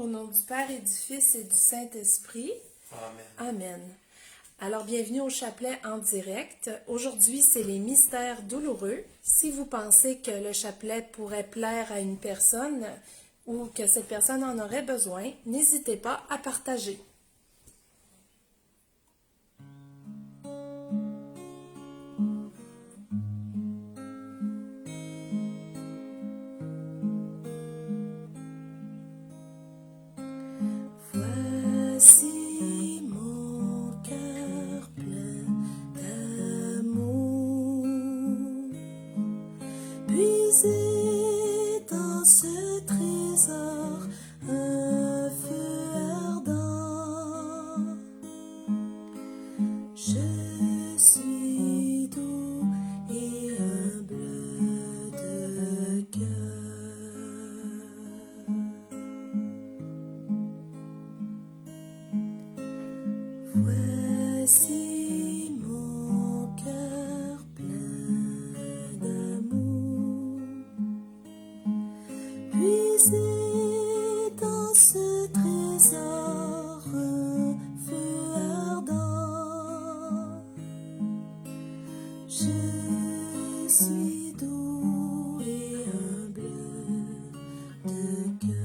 Au nom du Père et du Fils et du Saint-Esprit. Amen. Amen. Alors, bienvenue au chapelet en direct. Aujourd'hui, c'est les mystères douloureux. Si vous pensez que le chapelet pourrait plaire à une personne ou que cette personne en aurait besoin, n'hésitez pas à partager. Voici mon cœur plein d'amour, puisez dans ce trésor un feu ardent. Je suis doux et humble de cœur. Voici mon cœur plein d'amour, puisez dans ce trésor un feu ardent. Je suis doux et humble de cœur.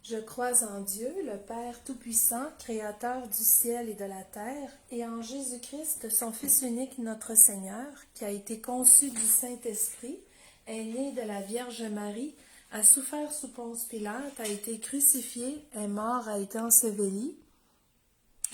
Je crois en Dieu, le Père Tout-Puissant, Créateur du ciel et de la terre, et en Jésus-Christ, son Fils unique, notre Seigneur, qui a été conçu du Saint-Esprit, est né de la Vierge Marie, a souffert sous Ponce Pilate, a été crucifié, est mort, a été enseveli,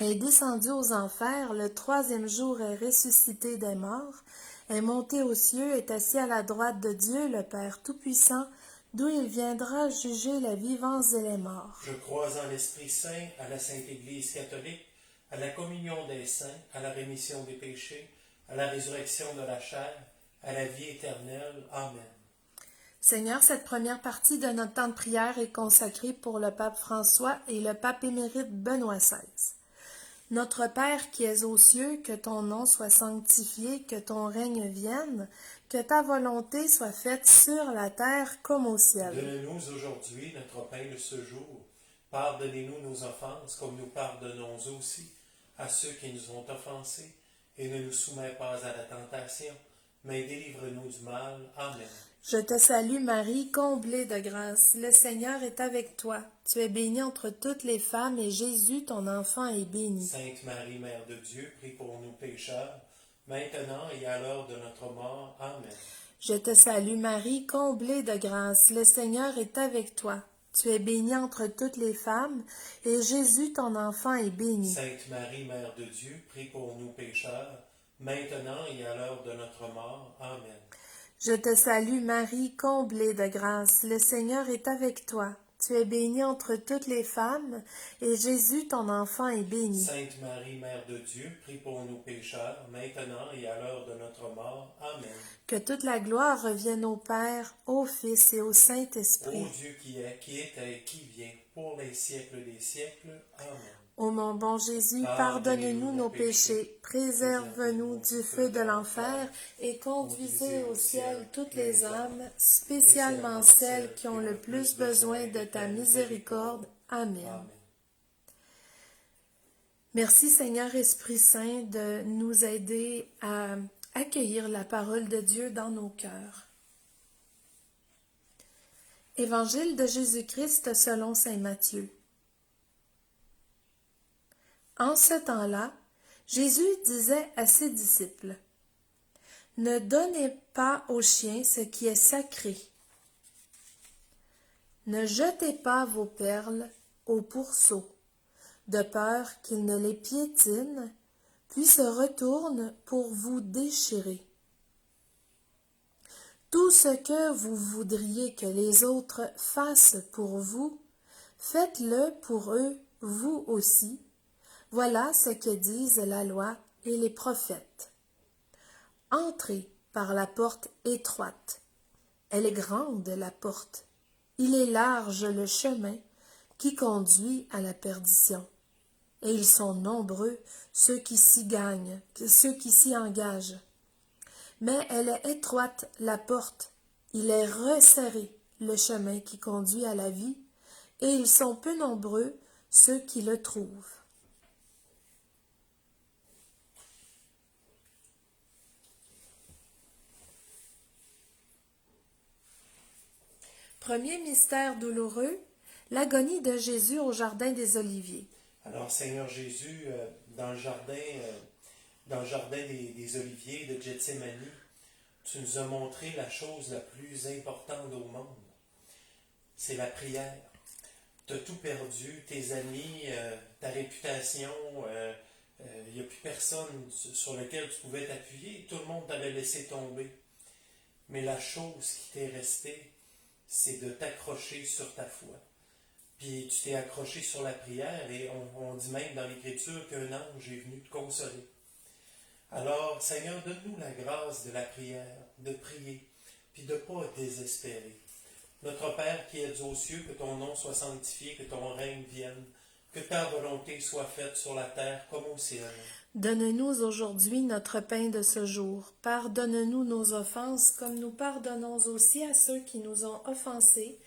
est descendu aux enfers, le troisième jour est ressuscité des morts, est monté aux cieux, est assis à la droite de Dieu, le Père Tout-Puissant, d'où il viendra juger les vivants et les morts. Je crois en l'Esprit Saint, à la Sainte Église catholique, à la communion des saints, à la rémission des péchés, à la résurrection de la chair, à la vie éternelle. Amen. Seigneur, cette première partie de notre temps de prière est consacrée pour le pape François et le pape émérite Benoît XVI. Notre Père qui es aux cieux, que ton nom soit sanctifié, que ton règne vienne, que ta volonté soit faite sur la terre comme au ciel. Donne-nous aujourd'hui notre pain de ce jour. Pardonnez-nous nos offenses, comme nous pardonnons aussi à ceux qui nous ont offensés. Et ne nous soumets pas à la tentation, mais délivre-nous du mal. Amen. Je te salue Marie, comblée de grâce. Le Seigneur est avec toi. Tu es bénie entre toutes les femmes et Jésus, ton enfant, est béni. Sainte Marie, Mère de Dieu, prie pour nous pécheurs, maintenant et à l'heure de notre mort. Amen. Je te salue Marie, comblée de grâce. Le Seigneur est avec toi. Tu es bénie entre toutes les femmes et Jésus, ton enfant, est béni. Sainte Marie, Mère de Dieu, prie pour nous pécheurs, maintenant et à l'heure de notre mort. Amen. Je te salue Marie, comblée de grâce. Le Seigneur est avec toi. Tu es bénie entre toutes les femmes et Jésus, ton enfant, est béni. Sainte Marie, Mère de Dieu, prie pour nous pécheurs, maintenant et à l'heure de notre mort. Amen. Que toute la gloire revienne au Père, au Fils et au Saint-Esprit. Ô Dieu qui est, qui était et qui vient, pour les siècles des siècles. Amen. Ô mon bon Jésus, pardonne-nous nos péchés, préserve-nous du feu de l'enfer et conduisez au ciel toutes les âmes, spécialement celles qui ont le plus besoin de ta miséricorde. Amen. Merci Seigneur Esprit Saint de nous aider à accueillir la parole de Dieu dans nos cœurs. Évangile de Jésus-Christ selon saint Matthieu. En ce temps-là, Jésus disait à ses disciples, « Ne donnez pas aux chiens ce qui est sacré. Ne jetez pas vos perles aux pourceaux, de peur qu'ils ne les piétinent, puis se retournent pour vous déchirer. Tout ce que vous voudriez que les autres fassent pour vous, faites-le pour eux, vous aussi. Voilà ce que disent la loi et les prophètes. Entrez par la porte étroite. Elle est grande, la porte. Il est large le chemin qui conduit à la perdition. et ils sont nombreux, ceux qui s'y gagnent, ceux qui s'y engagent. Mais elle est étroite, la porte, il est resserré, le chemin qui conduit à la vie, et ils sont peu nombreux, ceux qui le trouvent. Premier mystère douloureux, l'agonie de Jésus au jardin des Oliviers. Alors, Seigneur Jésus, dans le jardin des Oliviers de Gethsémani, tu nous as montré la chose la plus importante au monde. C'est la prière. Tu as tout perdu, tes amis, ta réputation, il n'y a plus personne sur lequel tu pouvais t'appuyer. Tout le monde t'avait laissé tomber. Mais la chose qui t'est restée, c'est de t'accrocher sur ta foi. Puis tu t'es accroché sur la prière et on dit même dans l'Écriture qu'un ange est venu te consoler. Alors, Seigneur, donne-nous la grâce de la prière, de prier, puis de ne pas désespérer. Notre Père qui es aux cieux, que ton nom soit sanctifié, que ton règne vienne, que ta volonté soit faite sur la terre comme au ciel. Donne-nous aujourd'hui notre pain de ce jour. Pardonne-nous nos offenses comme nous pardonnons aussi à ceux qui nous ont offensés.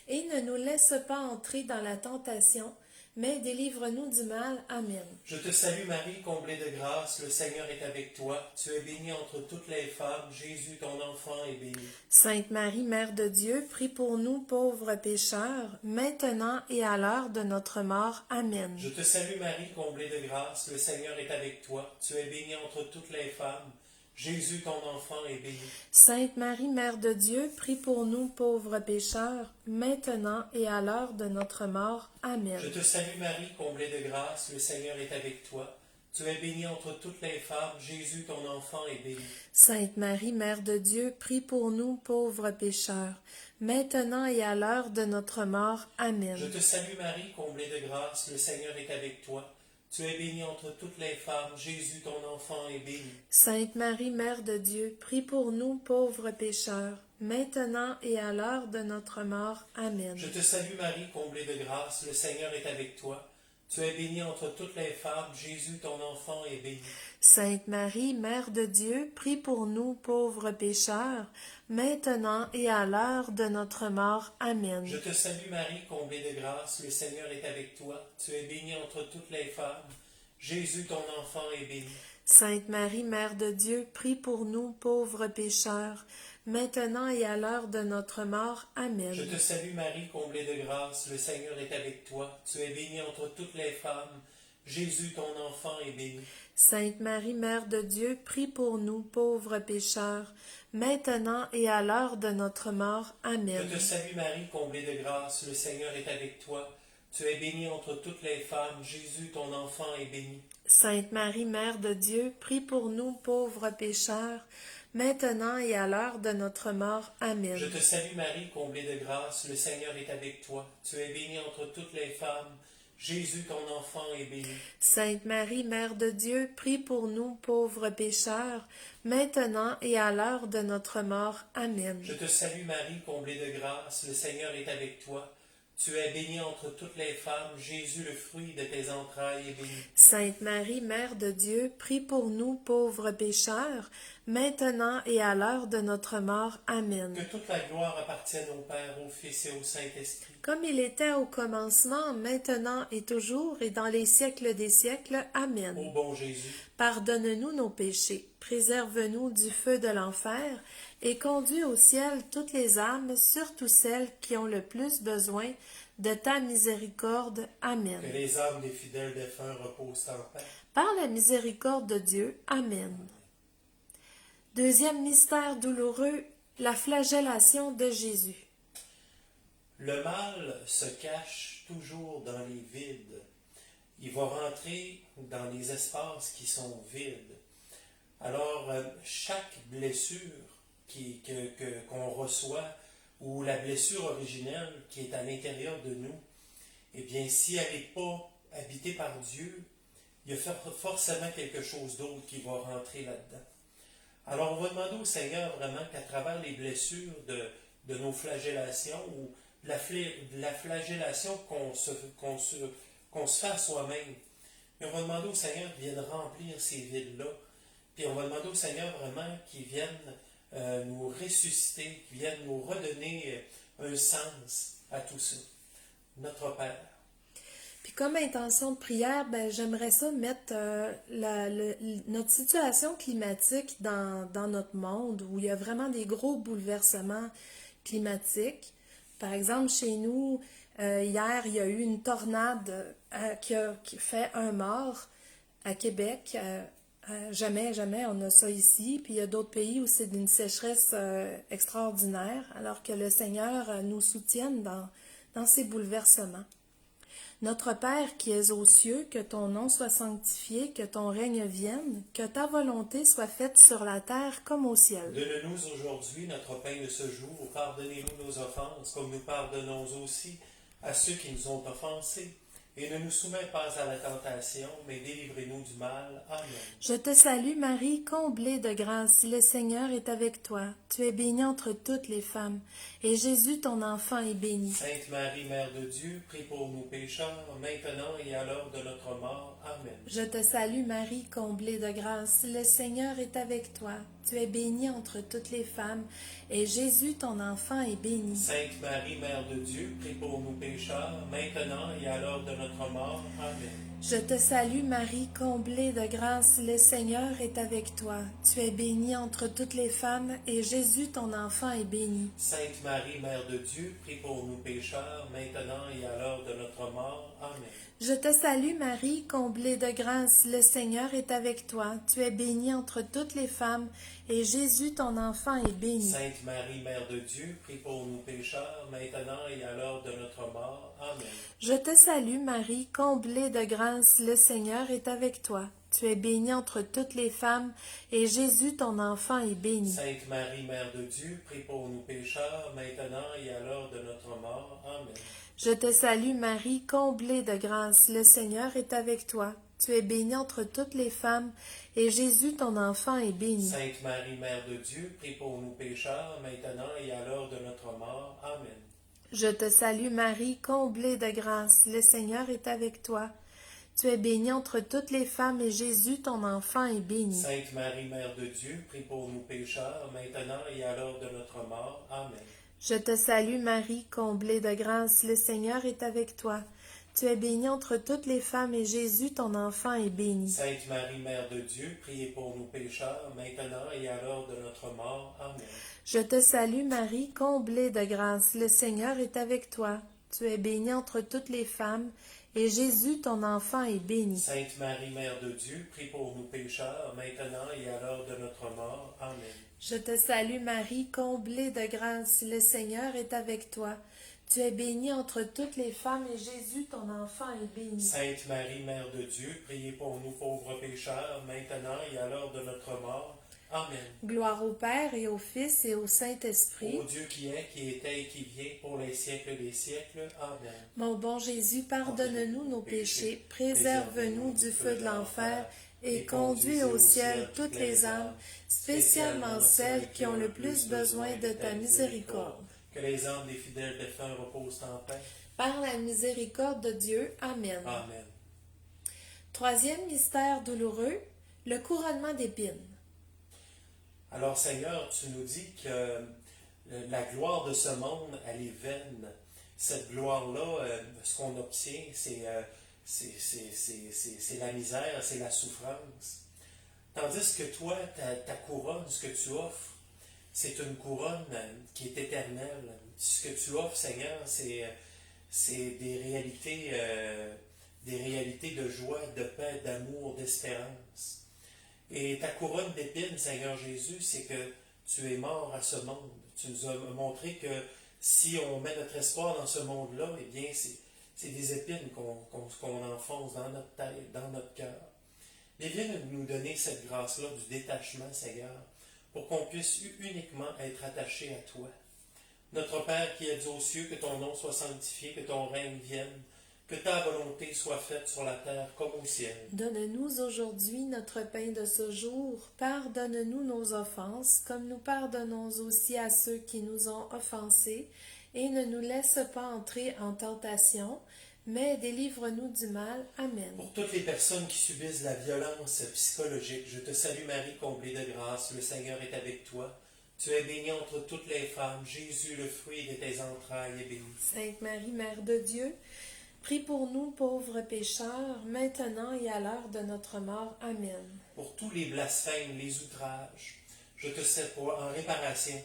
Et ne nous laisse pas entrer dans la tentation, mais délivre-nous du mal. Amen. Je te salue Marie, comblée de grâce, le Seigneur est avec toi. Tu es bénie entre toutes les femmes, Jésus ton enfant est béni. Sainte Marie, Mère de Dieu, prie pour nous pauvres pécheurs, maintenant et à l'heure de notre mort. Amen. Je te salue Marie, comblée de grâce, le Seigneur est avec toi. Tu es bénie entre toutes les femmes, Jésus ton enfant est béni. Sainte Marie, Mère de Dieu, prie pour nous pauvres pécheurs, maintenant et à l'heure de notre mort. Amen. Je te salue Marie, comblée de grâce, le Seigneur est avec toi. Tu es bénie entre toutes les femmes, Jésus ton enfant est béni. Sainte Marie, Mère de Dieu, prie pour nous pauvres pécheurs, maintenant et à l'heure de notre mort. Amen. Je te salue Marie, comblée de grâce, le Seigneur est avec toi. Tu es bénie entre toutes les femmes, Jésus ton enfant est béni. Sainte Marie, Mère de Dieu, prie pour nous pauvres pécheurs, maintenant et à l'heure de notre mort. Amen. Je te salue Marie, comblée de grâce, le Seigneur est avec toi. Tu es bénie entre toutes les femmes, Jésus ton enfant est béni. Sainte Marie, Mère de Dieu, prie pour nous pauvres pécheurs, maintenant et à l'heure de notre mort. Amen. Je te salue Marie, comblée de grâce, le Seigneur est avec toi. Tu es bénie entre toutes les femmes, Jésus ton enfant est béni. Sainte Marie, Mère de Dieu, prie pour nous pauvres pécheurs, maintenant et à l'heure de notre mort. Amen. Je te salue Marie, comblée de grâce, le Seigneur est avec toi. Tu es bénie entre toutes les femmes, Jésus ton enfant est béni. Sainte Marie, Mère de Dieu, prie pour nous pauvres pécheurs, maintenant et à l'heure de notre mort. Amen. Je te salue Marie, comblée de grâce, le Seigneur est avec toi. Tu es bénie entre toutes les femmes, Jésus ton enfant est béni. Sainte Marie, Mère de Dieu, prie pour nous pauvres pécheurs, maintenant et à l'heure de notre mort. Amen. Je te salue Marie, comblée de grâce, le Seigneur est avec toi. Tu es bénie entre toutes les femmes, Jésus ton enfant est béni. Sainte Marie, Mère de Dieu, prie pour nous pauvres pécheurs, maintenant et à l'heure de notre mort. Amen. Je te salue Marie, comblée de grâce, le Seigneur est avec toi. Tu es bénie entre toutes les femmes, Jésus, le fruit de tes entrailles, est béni. Sainte Marie, Mère de Dieu, prie pour nous pauvres pécheurs, maintenant et à l'heure de notre mort. Amen. Que toute la gloire appartienne au Père, au Fils et au Saint-Esprit. Comme il était au commencement, maintenant et toujours, et dans les siècles des siècles. Amen. Ô bon Jésus, pardonne-nous nos péchés, préserve-nous du feu de l'enfer, et conduis au ciel toutes les âmes, surtout celles qui ont le plus besoin de ta miséricorde. Amen. que les âmes des fidèles défunts reposent en paix. Par la miséricorde de Dieu. Amen. Deuxième mystère douloureux, la flagellation de Jésus. Le mal se cache toujours dans les vides. Il va rentrer dans les espaces qui sont vides. Alors, chaque blessure qu'on reçoit, ou la blessure originelle qui est à l'intérieur de nous, eh bien, si elle n'est pas habitée par Dieu, il y a forcément quelque chose d'autre qui va rentrer là-dedans. Alors, on va demander au Seigneur vraiment qu'à travers les blessures de nos flagellations, ou de la flagellation qu'on se fait à soi-même, Et on va demander au Seigneur qu'il vienne remplir ces vides-là. Puis on va demander au Seigneur vraiment qu'il vienne nous ressusciter, qu'il vienne nous redonner un sens à tout ça. Notre Père. Puis comme intention de prière, ben, j'aimerais ça mettre notre situation climatique dans notre monde où il y a vraiment des gros bouleversements climatiques. Par exemple, chez nous, hier, il y a eu une tornade qui fait un mort à Québec. Jamais on a ça ici. Puis il y a d'autres pays où c'est d'une sécheresse extraordinaire, alors que le Seigneur nous soutienne dans ces bouleversements. Notre Père qui es aux cieux, que ton nom soit sanctifié, que ton règne vienne, que ta volonté soit faite sur la terre comme au ciel. Donne-nous aujourd'hui notre pain de ce jour. Pardonnez-nous nos offenses, comme nous pardonnons aussi à ceux qui nous ont offensés. Et ne nous soumets pas à la tentation, mais délivrez-nous du mal. Amen. Je te salue Marie, comblée de grâce, le Seigneur est avec toi. Tu es bénie entre toutes les femmes, et Jésus, ton enfant, est béni. Sainte Marie, Mère de Dieu, prie pour nous pécheurs, maintenant et à l'heure de notre mort. Amen. Je te salue Marie, comblée de grâce, le Seigneur est avec toi. Tu es bénie entre toutes les femmes, et Jésus, ton enfant, est béni. Sainte Marie, Mère de Dieu, prie pour nous pécheurs, maintenant et à l'heure de notre mort. Amen. Je te salue Marie, comblée de grâce, le Seigneur est avec toi. Tu es bénie entre toutes les femmes, et Jésus, ton enfant, est béni. Sainte Marie, Mère de Dieu, prie pour nous pécheurs, maintenant et à l'heure de notre mort. Amen. Je te salue Marie, comblée de grâce, le Seigneur est avec toi. Tu es bénie entre toutes les femmes, et Jésus, ton enfant, est béni. Sainte Marie, Mère de Dieu, prie pour nous pécheurs, maintenant et à l'heure de notre mort. Amen. Je te salue Marie, comblée de grâce, le Seigneur est avec toi. Tu es bénie entre toutes les femmes, et Jésus, ton enfant, est béni. Sainte Marie, Mère de Dieu, prie pour nous pécheurs, maintenant et à l'heure de notre mort. Amen. Je te salue Marie, comblée de grâce, le Seigneur est avec toi. Tu es bénie entre toutes les femmes, et Jésus, ton enfant, est béni. Sainte Marie, Mère de Dieu, prie pour nous pécheurs, maintenant et à l'heure de notre mort. Amen. Je te salue Marie, comblée de grâce, le Seigneur est avec toi. Tu es bénie entre toutes les femmes, et Jésus, ton enfant, est béni. Sainte Marie, Mère de Dieu, prie pour nous pécheurs, maintenant et à l'heure de notre mort. Amen. Je te salue Marie, comblée de grâce, le Seigneur est avec toi. Tu es bénie entre toutes les femmes, et Jésus, ton enfant, est béni. Sainte Marie, Mère de Dieu, priez pour nous pécheurs, maintenant et à l'heure de notre mort. Amen. Je te salue Marie, comblée de grâce, le Seigneur est avec toi. Tu es bénie entre toutes les femmes, et Jésus, ton enfant, est béni. Sainte Marie, Mère de Dieu, prie pour nous pécheurs, maintenant et à l'heure de notre mort. Amen. Je te salue Marie, comblée de grâce, le Seigneur est avec toi. Tu es bénie entre toutes les femmes, et Jésus, ton enfant, est béni. Sainte Marie, Mère de Dieu, priez pour nous pauvres pécheurs, maintenant et à l'heure de notre mort. Amen. Gloire au Père et au Fils et au Saint-Esprit. Ô Dieu qui est, qui était et qui vient, pour les siècles des siècles. Amen. Mon bon Jésus, pardonne-nous nos péchés, préserve-nous du feu de l'enfer, et conduis au ciel toutes les âmes, spécialement celles qui ont le plus besoin de ta miséricorde. Que les âmes des fidèles défunts reposent en paix. Par la miséricorde de Dieu. Amen. Amen. Troisième mystère douloureux, le couronnement d'épines. Alors Seigneur, tu nous dis que la gloire de ce monde, elle est vaine. Cette gloire-là, ce qu'on obtient, c'est la misère, c'est la souffrance. Tandis que toi, ta couronne, ce que tu offres, c'est une couronne qui est éternelle. Ce que tu offres, Seigneur, c'est des réalités de joie, de paix, d'amour, d'espérance. Et ta couronne d'épines, Seigneur Jésus, c'est que tu es mort à ce monde. Tu nous as montré que si on met notre espoir dans ce monde-là, eh bien, c'est des épines qu'on enfonce dans notre tête, dans notre cœur. Mais viens nous donner cette grâce-là du détachement, Seigneur, pour qu'on puisse uniquement être attaché à toi. Notre Père qui es aux cieux, que ton nom soit sanctifié, que ton règne vienne, que ta volonté soit faite sur la terre comme au ciel. Donne-nous aujourd'hui notre pain de ce jour. Pardonne-nous nos offenses, comme nous pardonnons aussi à ceux qui nous ont offensés. Et ne nous laisse pas entrer en tentation, mais délivre-nous du mal. Amen. Pour toutes les personnes qui subissent la violence psychologique, je te salue Marie, comblée de grâce, le Seigneur est avec toi. Tu es bénie entre toutes les femmes, Jésus, le fruit de tes entrailles, est béni. Sainte Marie, Mère de Dieu, prie pour nous pauvres pécheurs, maintenant et à l'heure de notre mort. Amen. Pour tous les blasphèmes, les outrages, je te salue en réparation.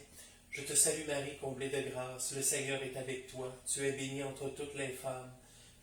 Je te salue Marie, comblée de grâce, le Seigneur est avec toi. Tu es bénie entre toutes les femmes.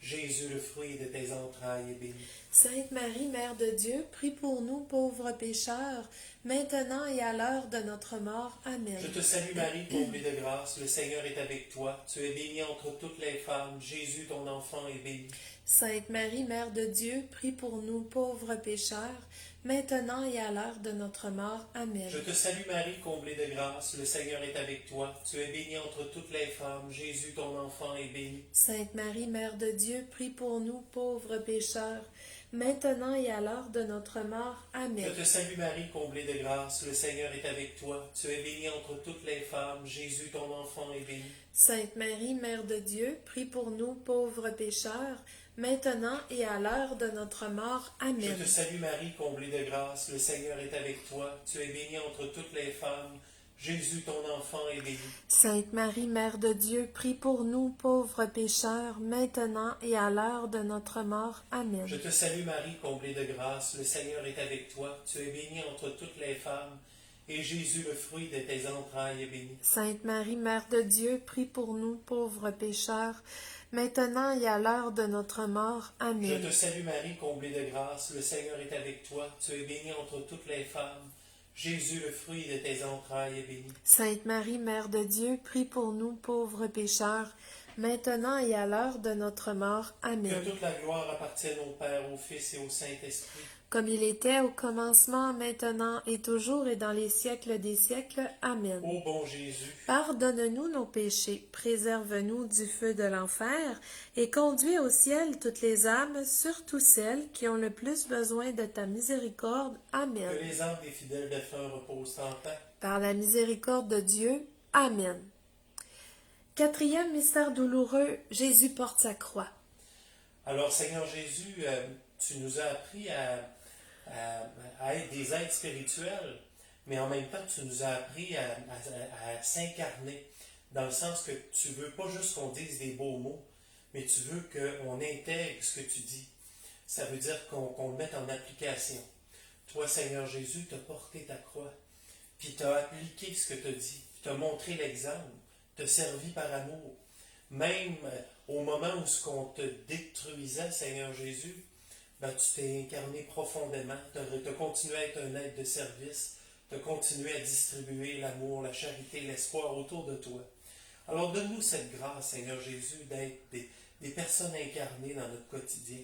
Jésus, le fruit de tes entrailles, est béni. Sainte Marie, Mère de Dieu, prie pour nous pauvres pécheurs, maintenant et à l'heure de notre mort. Amen. Je te salue Marie, comblée de grâce, le Seigneur est avec toi. Tu es bénie entre toutes les femmes. Jésus, ton enfant, est béni. Sainte Marie, Mère de Dieu, prie pour nous pauvres pécheurs, maintenant et à l'heure de notre mort. Amen. Je te salue Marie, comblée de grâce, le Seigneur est avec toi. Tu es bénie entre toutes les femmes. Jésus, ton enfant, est béni. Sainte Marie, Mère de Dieu, prie pour nous pauvres pécheurs, maintenant et à l'heure de notre mort. Amen. Je te salue Marie, comblée de grâce, le Seigneur est avec toi. Tu es bénie entre toutes les femmes. Jésus, ton enfant, est béni. Sainte Marie, Mère de Dieu, prie pour nous pauvres pécheurs, maintenant et à l'heure de notre mort. Amen. Je te salue Marie, comblée de grâce, le Seigneur est avec toi. Tu es bénie entre toutes les femmes. Jésus, ton enfant, est béni. Sainte Marie, Mère de Dieu, prie pour nous pauvres pécheurs, maintenant et à l'heure de notre mort. Amen. Je te salue Marie, comblée de grâce, le Seigneur est avec toi. Tu es bénie entre toutes les femmes. Et Jésus, le fruit de tes entrailles, est béni. Sainte Marie, Mère de Dieu, prie pour nous pauvres pécheurs, maintenant et à l'heure de notre mort. Je Amen. te salue Marie, comblée de grâce, le Seigneur est avec toi. Tu es bénie entre toutes les femmes. Jésus, le fruit de tes entrailles, est béni. Sainte Marie, Mère de Dieu, prie pour nous pauvres pécheurs, maintenant et à l'heure de notre mort. Amen. Que toute la gloire appartienne au Père, au Fils et au Saint-Esprit. Comme il était au commencement, maintenant et toujours et dans les siècles des siècles. Amen. Ô bon Jésus, Pardonne-nous nos péchés, préserve-nous du feu de l'enfer, et conduis au ciel toutes les âmes, surtout celles qui ont le plus besoin de ta miséricorde. Amen. que les âmes des fidèles défunts reposent en paix. Par la miséricorde de Dieu. Amen. Quatrième mystère douloureux, Jésus porte sa croix. Alors Seigneur Jésus, tu nous as appris à être des êtres spirituels, mais en même temps tu nous as appris à s'incarner, dans le sens que tu veux pas juste qu'on dise des beaux mots, mais tu veux qu'on intègre ce que tu dis. Ça veut dire qu'on le mette en application. Toi, Seigneur Jésus, tu as porté ta croix, puis tu as appliqué ce que tu as dit, tu as montré l'exemple, tu as servi par amour. Même au moment où ce qu'on te détruisait, Seigneur Jésus, ben, tu t'es incarné profondément, tu as continué à être un être de service, tu as continué à distribuer l'amour, la charité, l'espoir autour de toi. Alors donne-nous cette grâce, Seigneur Jésus, d'être des personnes incarnées dans notre quotidien.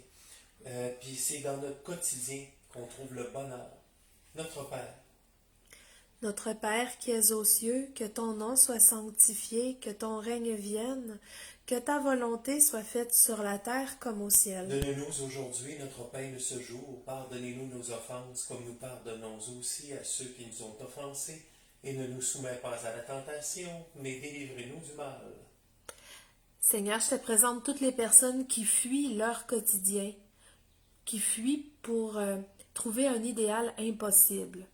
Puis c'est dans notre quotidien qu'on trouve le bonheur. Notre Père. Notre Père qui es aux cieux, que ton nom soit sanctifié, que ton règne vienne, que ta volonté soit faite sur la terre comme au ciel. Donne-nous aujourd'hui notre pain de ce jour. Pardonnez-nous nos offenses, comme nous pardonnons aussi à ceux qui nous ont offensés. Et ne nous soumets pas à la tentation, mais délivrez-nous du mal. Seigneur, je te présente toutes les personnes qui fuient leur quotidien, qui fuient pour trouver un idéal impossible.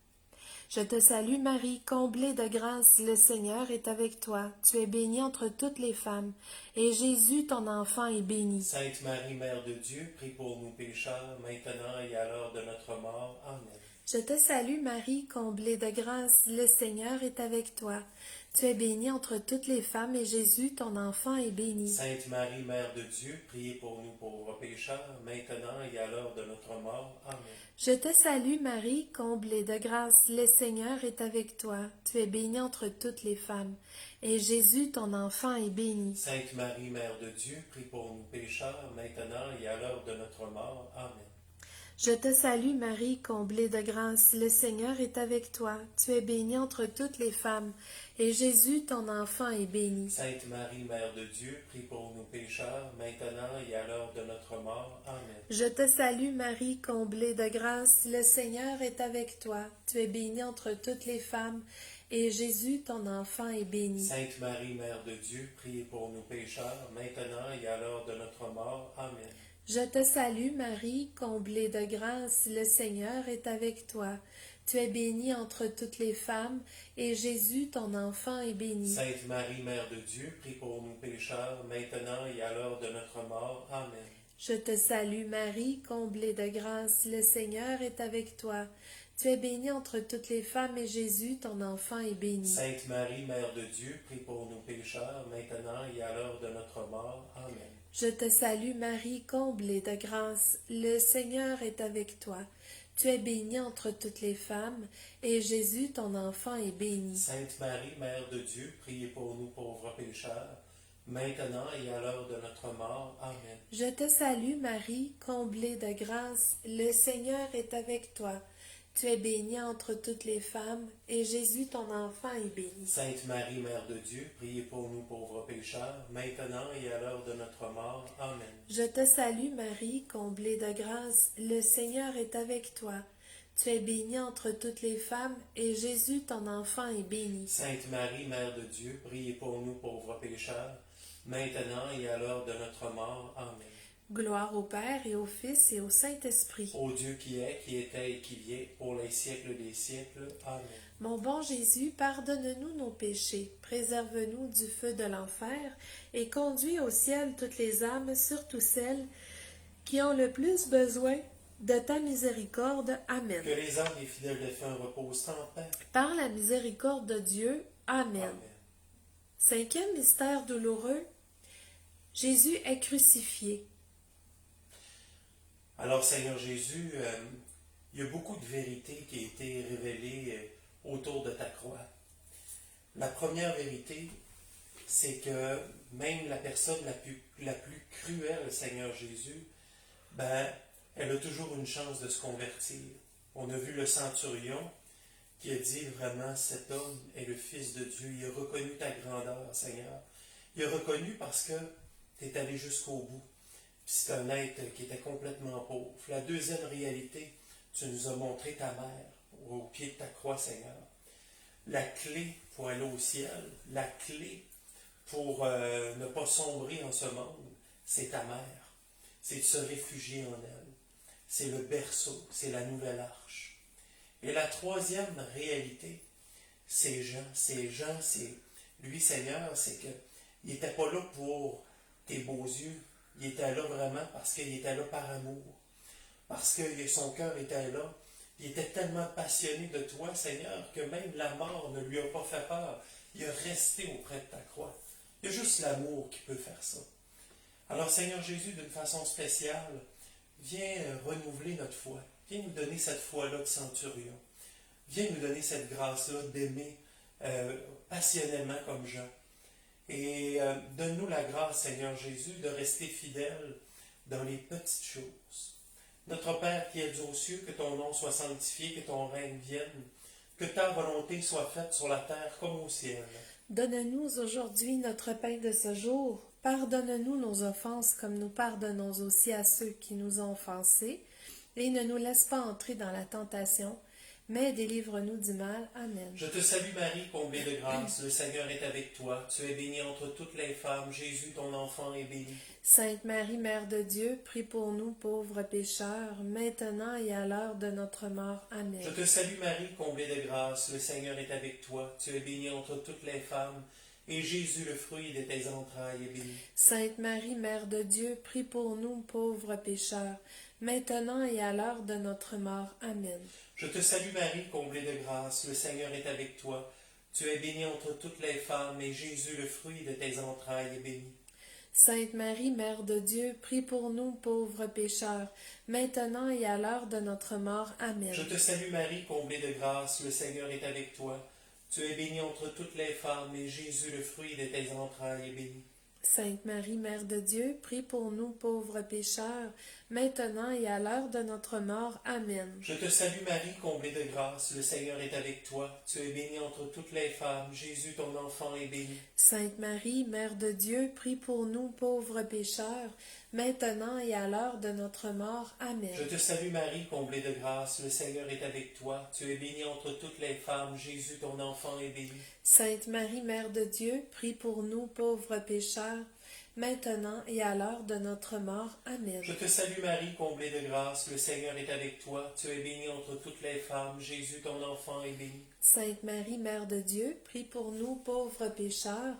Je te salue Marie, comblée de grâce, le Seigneur est avec toi. Tu es bénie entre toutes les femmes, et Jésus, ton enfant, est béni. Sainte Marie, Mère de Dieu, prie pour nous pécheurs, maintenant et à l'heure de notre mort. Amen. Je te salue Marie, comblée de grâce, le Seigneur est avec toi. Tu es bénie entre toutes les femmes, et Jésus, ton enfant, est béni. Sainte Marie, Mère de Dieu, priez pour nous pauvres pécheurs, maintenant et à l'heure de notre mort. Amen. Je te salue Marie, comblée de grâce, le Seigneur est avec toi. Tu es bénie entre toutes les femmes, et Jésus, ton enfant, est béni. Sainte Marie, Mère de Dieu, prie pour nous pécheurs, maintenant et à l'heure de notre mort. Amen. Je te salue Marie, comblée de grâce, le Seigneur est avec toi. Tu es bénie entre toutes les femmes, et Jésus, ton enfant, est béni. Sainte Marie, Mère de Dieu, prie pour nous pécheurs, maintenant et à l'heure de notre mort. Amen. Je te salue Marie, comblée de grâce, le Seigneur est avec toi. Tu es bénie entre toutes les femmes, et Jésus, ton enfant, est béni. Sainte Marie, Mère de Dieu, priez pour nous pécheurs, maintenant et à l'heure de notre mort. Amen. Je te salue Marie, comblée de grâce, le Seigneur est avec toi. Tu es bénie entre toutes les femmes, et Jésus, ton enfant, est béni. Sainte Marie, Mère de Dieu, prie pour nous pécheurs, maintenant et à l'heure de notre mort. Amen. Je te salue Marie, comblée de grâce, le Seigneur est avec toi. Tu es bénie entre toutes les femmes, et Jésus, ton enfant, est béni. Sainte Marie, Mère de Dieu, prie pour nous pécheurs, maintenant et à l'heure de notre mort. Amen. Je te salue Marie, comblée de grâce, le Seigneur est avec toi. Tu es bénie entre toutes les femmes, et Jésus, ton enfant, est béni. Sainte Marie, Mère de Dieu, priez pour nous pauvres pécheurs, maintenant et à l'heure de notre mort. Amen. Je te salue Marie, comblée de grâce, le Seigneur est avec toi. Tu es bénie entre toutes les femmes, et Jésus, ton enfant, est béni. Sainte Marie, Mère de Dieu, priez pour nous pauvres pécheurs, maintenant et à l'heure de notre mort. Amen. Je te salue Marie, comblée de grâce, le Seigneur est avec toi. Tu es bénie entre toutes les femmes, et Jésus, ton enfant, est béni. Sainte Marie, Mère de Dieu, priez pour nous pauvres pécheurs, maintenant et à l'heure de notre mort. Amen. Gloire au Père et au Fils et au Saint-Esprit. Ô Dieu qui est, qui était et qui vient, pour les siècles des siècles. Amen. Mon bon Jésus, pardonne-nous nos péchés, préserve-nous du feu de l'enfer, et conduis au ciel toutes les âmes, surtout celles qui ont le plus besoin de ta miséricorde. Amen. Que les âmes des fidèles défunts reposent en paix. Par la miséricorde de Dieu. Amen. Amen. Cinquième mystère douloureux, Jésus est crucifié. Alors, Seigneur Jésus, il y a beaucoup de vérités qui ont été révélées autour de ta croix. La première vérité, c'est que même la personne la plus cruelle, Seigneur Jésus, elle a toujours une chance de se convertir. On a vu le centurion qui a dit vraiment, cet homme est le Fils de Dieu. Il a reconnu ta grandeur, Seigneur. Il a reconnu parce que tu es allé jusqu'au bout. Puis c'est un être qui était complètement pauvre. La deuxième réalité, tu nous as montré ta mère au pied de ta croix, Seigneur. La clé pour aller au ciel, la clé pour ne pas sombrer en ce monde, c'est ta mère. C'est de se réfugier en elle. C'est le berceau, c'est la nouvelle arche. Et la troisième réalité, c'est Jean. C'est Jean, c'est lui, Seigneur, c'est qu'il n'était pas là pour tes beaux yeux. Il était là vraiment parce qu'il était là par amour. Parce que son cœur était là. Il était tellement passionné de toi, Seigneur, que même la mort ne lui a pas fait peur. Il a resté auprès de ta croix. Il y a juste l'amour qui peut faire ça. Alors, Seigneur Jésus, d'une façon spéciale, viens renouveler notre foi. Viens nous donner cette foi-là de centurion. Viens nous donner cette grâce-là d'aimer passionnément comme Jean. Et donne-nous la grâce, Seigneur Jésus, de rester fidèle dans les petites choses. Notre Père qui es aux cieux, que ton nom soit sanctifié, que ton règne vienne, que ta volonté soit faite sur la terre comme au ciel. Donne-nous aujourd'hui notre pain de ce jour. Pardonne-nous nos offenses comme nous pardonnons aussi à ceux qui nous ont offensés. Et ne nous laisse pas entrer dans la tentation, mais délivre-nous du mal. Amen. Je te salue Marie, comblée de grâce, le Seigneur est avec toi. Tu es bénie entre toutes les femmes, Jésus, ton enfant, est béni. Sainte Marie, Mère de Dieu, prie pour nous pauvres pécheurs, maintenant et à l'heure de notre mort. Amen. Je te salue Marie, comblée de grâce, le Seigneur est avec toi. Tu es bénie entre toutes les femmes, et Jésus, le fruit de tes entrailles, est béni. Sainte Marie, Mère de Dieu, prie pour nous pauvres pécheurs, maintenant et à l'heure de notre mort. Amen. Je te salue Marie, comblée de grâce, le Seigneur est avec toi. Tu es bénie entre toutes les femmes, et Jésus, le fruit de tes entrailles, est béni. Sainte Marie, Mère de Dieu, prie pour nous pauvres pécheurs, maintenant et à l'heure de notre mort. Amen. Je te salue Marie, comblée de grâce, le Seigneur est avec toi. Tu es bénie entre toutes les femmes, et Jésus, le fruit de tes entrailles, est béni. Sainte Marie, Mère de Dieu, prie pour nous pauvres pécheurs, maintenant et à l'heure de notre mort. Amen. Je te salue Marie, comblée de grâce, le Seigneur est avec toi. Tu es bénie entre toutes les femmes, Jésus ton enfant est béni. Sainte Marie, Mère de Dieu, prie pour nous pauvres pécheurs, maintenant et à l'heure de notre mort. Amen. Je te salue Marie, comblée de grâce, le Seigneur est avec toi. Tu es bénie entre toutes les femmes, Jésus ton enfant est béni. Sainte Marie, Mère de Dieu, prie pour nous pauvres pécheurs, maintenant et à l'heure de notre mort. Amen. Je te salue Marie, comblée de grâce, le Seigneur est avec toi. Tu es bénie entre toutes les femmes, Jésus ton enfant est béni. Sainte Marie, Mère de Dieu, prie pour nous pauvres pécheurs,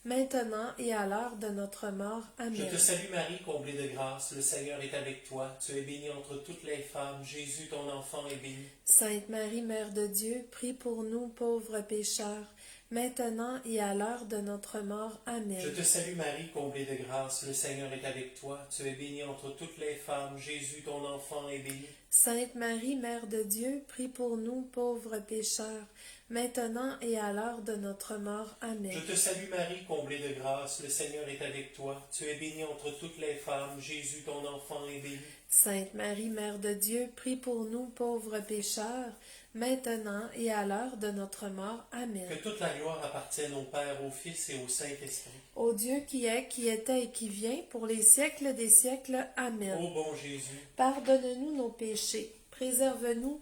maintenant et à l'heure de notre mort. Amen. Je te salue Marie, comblée de grâce, le Seigneur est avec toi. Tu es bénie entre toutes les femmes, Jésus ton enfant est béni. Sainte Marie, Mère de Dieu, prie pour nous pauvres pécheurs, maintenant et à l'heure de notre mort. Amen. Je te salue Marie, comblée de grâce, le Seigneur est avec toi. Tu es bénie entre toutes les femmes, Jésus ton enfant est béni. Sainte Marie, Mère de Dieu, prie pour nous pauvres pécheurs, maintenant et à l'heure de notre mort. Amen. Je te salue Marie, comblée de grâce, le Seigneur est avec toi. Tu es bénie entre toutes les femmes, Jésus ton enfant est béni. Sainte Marie, Mère de Dieu, prie pour nous pauvres pécheurs, maintenant et à l'heure de notre mort. Amen. Que toute la gloire appartienne au Père, au Fils et au Saint-Esprit. Ô Dieu qui est, qui était et qui vient, pour les siècles des siècles. Amen. Ô bon Jésus, Pardonne-nous nos péchés, préserve-nous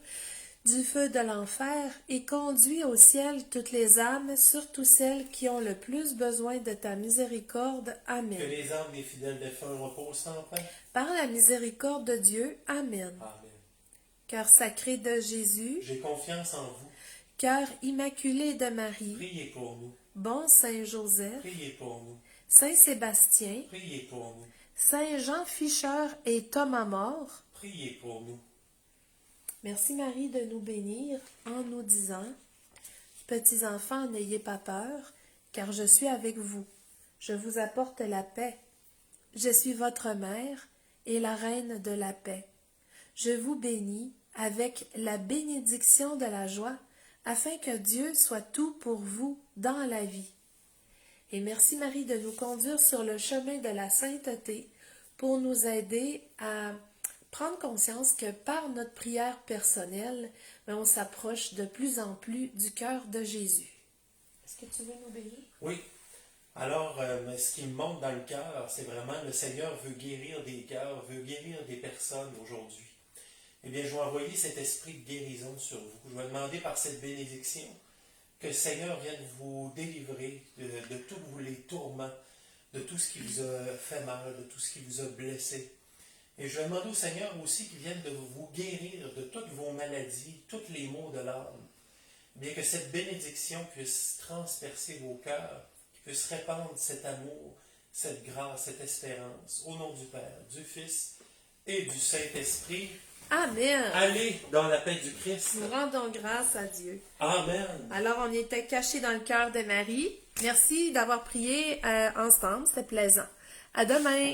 du feu de l'enfer et conduis au ciel toutes les âmes, surtout celles qui ont le plus besoin de ta miséricorde. que Amen. les âmes des fidèles défunts reposent en paix. Par la miséricorde de Dieu. Amen. Amen. Cœur sacré de Jésus, J'ai confiance en vous. cœur immaculé de Marie, Priez pour nous. bon Saint Joseph, Priez pour nous. Saint Sébastien, Priez pour nous. Saint Jean Ficheur et Thomas More, Priez pour nous. merci Marie de nous bénir en nous disant: petits enfants, n'ayez pas peur, car je suis avec vous. Je vous apporte la paix. Je suis votre mère et la reine de la paix. Je vous bénis avec la bénédiction de la joie, afin que Dieu soit tout pour vous dans la vie. Et merci Marie de nous conduire sur le chemin de la sainteté pour nous aider à prendre conscience que par notre prière personnelle, on s'approche de plus en plus du cœur de Jésus. Est-ce que tu veux nous bénir? Oui. Alors, ce qui me monte dans le cœur, c'est vraiment le Seigneur veut guérir des cœurs, veut guérir des personnes aujourd'hui. Eh bien, je vais envoyer cet esprit de guérison sur vous. Je vais demander par cette bénédiction que le Seigneur vienne vous délivrer de tous les tourments, de tout ce qui vous a fait mal, de tout ce qui vous a blessé. Et je vais demander au Seigneur aussi qu'il vienne de vous guérir de toutes vos maladies, tous les maux de l'âme. Bien que cette bénédiction puisse transpercer vos cœurs, qu'il puisse répandre cet amour, cette grâce, cette espérance, au nom du Père, du Fils et du Saint-Esprit. Amen. Allez dans la paix du Christ. Nous rendons grâce à Dieu. Amen. Alors, on était cachés dans le cœur de Marie. Merci d'avoir prié ensemble, c'était plaisant. À demain.